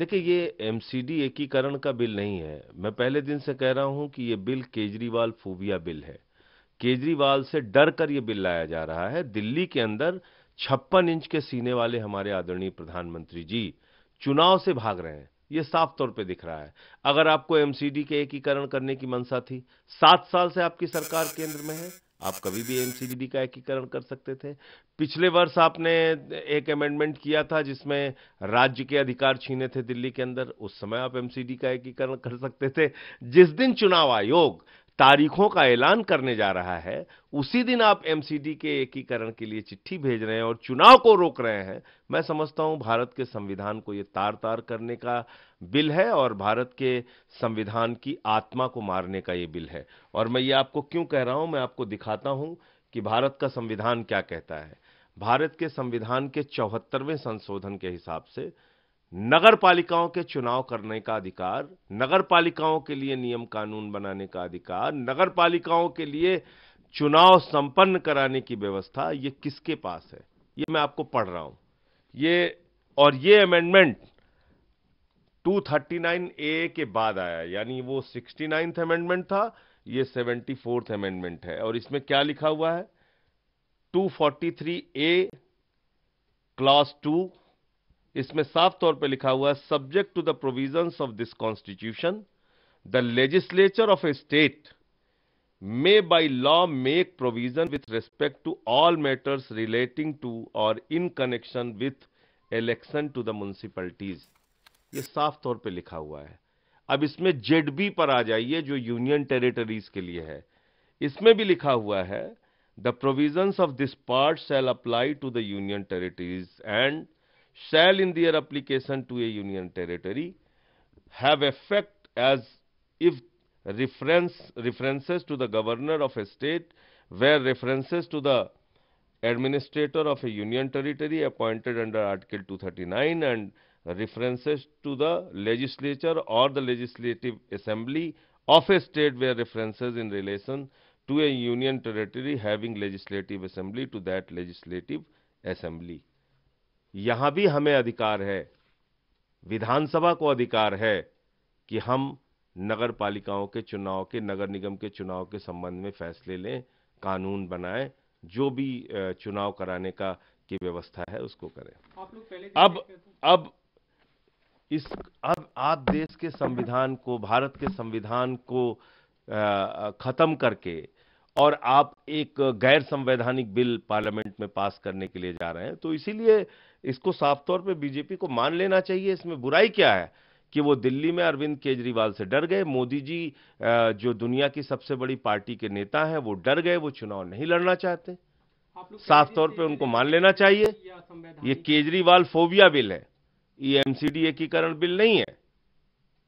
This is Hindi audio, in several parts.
देखिए, ये एमसीडी एकीकरण का बिल नहीं है। मैं पहले दिन से कह रहा हूं कि ये बिल केजरीवाल फोबिया बिल है। केजरीवाल से डर कर ये बिल लाया जा रहा है। दिल्ली के अंदर 56 इंच के सीने वाले हमारे आदरणीय प्रधानमंत्री जी चुनाव से भाग रहे हैं, ये साफ तौर पे दिख रहा है। अगर आपको एमसीडी के एकीकरण करने की मंशा थी, 7 साल से आपकी सरकार केंद्र में है, आप कभी भी एमसीडी का एकीकरण कर सकते थे। पिछले वर्ष आपने एक अमेंडमेंट किया था जिसमें राज्य के अधिकार छीने थे दिल्ली के अंदर, उस समय आप एमसीडी का एकीकरण कर सकते थे। जिस दिन चुनाव आयोग तारीखों का ऐलान करने जा रहा है, उसी दिन आप एमसीडी के एकीकरण के लिए चिट्ठी भेज रहे हैं और चुनाव को रोक रहे हैं। मैं समझता हूं भारत के संविधान को ये तार-तार करने का बिल है और भारत के संविधान की आत्मा को मारने का ये बिल है। और मैं ये आपको क्यों कह रहा हूं, मैं आपको दिखाता हूं कि भारत का संविधान क्या कहता है। भारत के संविधान के 74वें संशोधन के हिसाब से नगर पालिकाओं के चुनाव करने का अधिकार, नगर पालिकाओं के लिए नियम कानून बनाने का अधिकार, नगर पालिकाओं के लिए चुनाव संपन्न कराने की व्यवस्था, ये किसके पास है? ये मैं आपको पढ़ रहा हूं। ये अमेंडमेंट 239 ए के बाद आया, यानी वो 69th अमेंडमेंट था, ये 74th अमेंडमेंट है। और इसमें क्या लिखा हुआ है? 243 ए क्लॉज 2, इसमें साफ तौर पे लिखा हुआ है, subject to the provisions of this constitution the legislature of a state may by law make provision with respect to all matters relating to or in connection with election to the municipalities। ये साफ तौर पे लिखा हुआ है। अब इसमें जेडबी पर आ जाइए जो यूनियन टेरिटरीज के लिए है। इसमें भी लिखा हुआ है, the provisions of this part shall apply to the union territories and shall in their application to a union territory have effect as if references to the governor of a state were references to the administrator of a union territory appointed under Article 239 and references to the legislature or the legislative assembly of a state were references in relation to a union territory having legislative assembly to that legislative assembly। यहां भी हमें अधिकार है, विधानसभा को अधिकार है कि हम नगर पालिकाओं के चुनाव के, नगर निगम के चुनाव के संबंध में फैसले लें, कानून बनाएं, जो भी चुनाव कराने का की व्यवस्था है उसको करें। आप लोग पहले अब आप देश के संविधान को, भारत के संविधान को खत्म करके और आप एक गैर संवैधानिक बिल पार्लियामेंट में पास करने के लिए जा रहे हैं, तो इसीलिए इसको साफ तौर पे बीजेपी को मान लेना चाहिए। इसमें बुराई क्या है कि वो दिल्ली में अरविंद केजरीवाल से डर गए। मोदी जी जो दुनिया की सबसे बड़ी पार्टी के नेता हैं, वो डर गए, वो चुनाव नहीं लड़ना चाहते। साफ तौर पे उनको मान लेना चाहिए। ये केजरीवाल फोबिया बिल है, ये एमसीडी एकीकरण बिल नहीं है।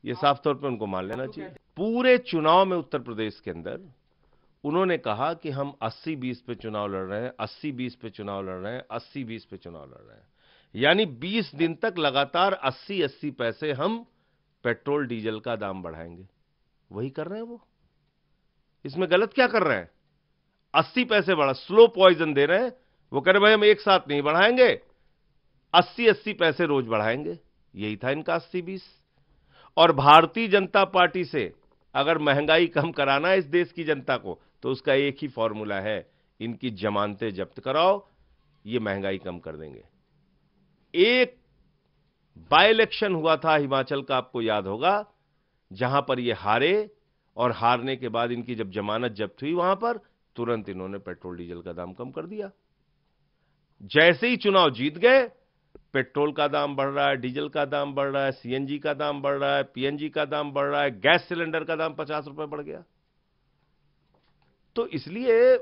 ये साफ तौर पे उनको मान लेना चाहिए। पूरे चुनाव में उत्तर प्रदेश के अंदर उन्होंने कहा कि हम 80-20 पे चुनाव लड़ रहे हैं, 80-20 पे चुनाव लड़ रहे हैं, 80-20 पे चुनाव लड़ रहे हैं। यानी 20 दिन तक लगातार 80-80 पैसे हम पेट्रोल डीजल का दाम बढ़ाएंगे। वही कर रहे हैं वो। इसमें गलत क्या कर रहे हैं? 80 पैसे बढ़ा, स्लो पॉइजन दे रहे हैं। वो कह रहे भाई हम एक साथ नहीं बढ़ाएंगे, 80-80 पैसे रोज बढ़ाएंगे। यही था इनका 80-20। और भारतीय जनता पार्टी से अगर महंगाई कम कराना है इस देश की जनता को, तो उसका एक ही फॉर्मूला है, इनकी जमानतें जब्त कराओ, ये महंगाई कम कर देंगे। एक बाय इलेक्शन हुआ था हिमाचल का, आपको याद होगा, जहां पर ये हारे और हारने के बाद इनकी जब जमानत जब्त हुई, वहां पर तुरंत इन्होंने पेट्रोल डीजल का दाम कम कर दिया। जैसे ही चुनाव जीत गए, पेट्रोल का दाम बढ़ रहा है, डीजल का दाम बढ़ रहा है, सीएनजी का दाम बढ़ रहा है, पीएनजी का दाम बढ़ रहा है, गैस सिलेंडर का दाम 50 रुपए बढ़ गया। तो इसलिए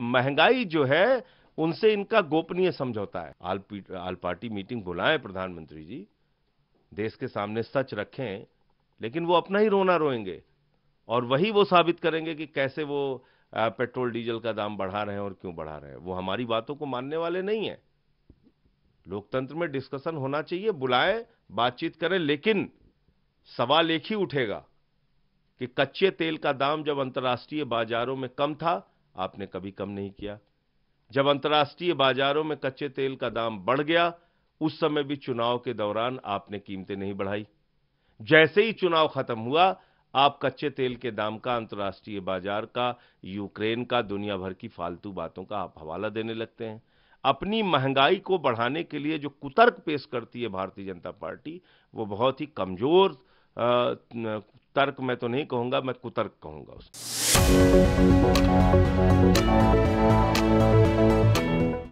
महंगाई जो है उनसे इनका गोपनीय समझौता है। आल पार्टी मीटिंग बुलाएं प्रधानमंत्री जी, देश के सामने सच रखें, लेकिन वो अपना ही रोना रोएंगे और वही वो साबित करेंगे कि कैसे वो पेट्रोल डीजल का दाम बढ़ा रहे हैं और क्यों बढ़ा रहे हैं। वो हमारी बातों को मानने वाले नहीं है। लोकतंत्र में डिस्कशन होना चाहिए, बुलाएं, बातचीत करें, लेकिन सवाल एक ही उठेगा कि कच्चे तेल का दाम जब अंतर्राष्ट्रीय बाजारों में कम था, आपने कभी कम नहीं किया। जब अंतर्राष्ट्रीय बाजारों में कच्चे तेल का दाम बढ़ गया, उस समय भी चुनाव के दौरान आपने कीमतें नहीं बढ़ाई। जैसे ही चुनाव खत्म हुआ, आप कच्चे तेल के दाम का, अंतर्राष्ट्रीय बाजार का, यूक्रेन का, दुनिया भर की फालतू बातों का आप हवाला देने लगते हैं। अपनी महंगाई को बढ़ाने के लिए जो कुतर्क पेश करती है भारतीय जनता पार्टी, वो बहुत ही कमजोर तर्क मैं तो नहीं कहूंगा, मैं कुतर्क कहूंगा उसको।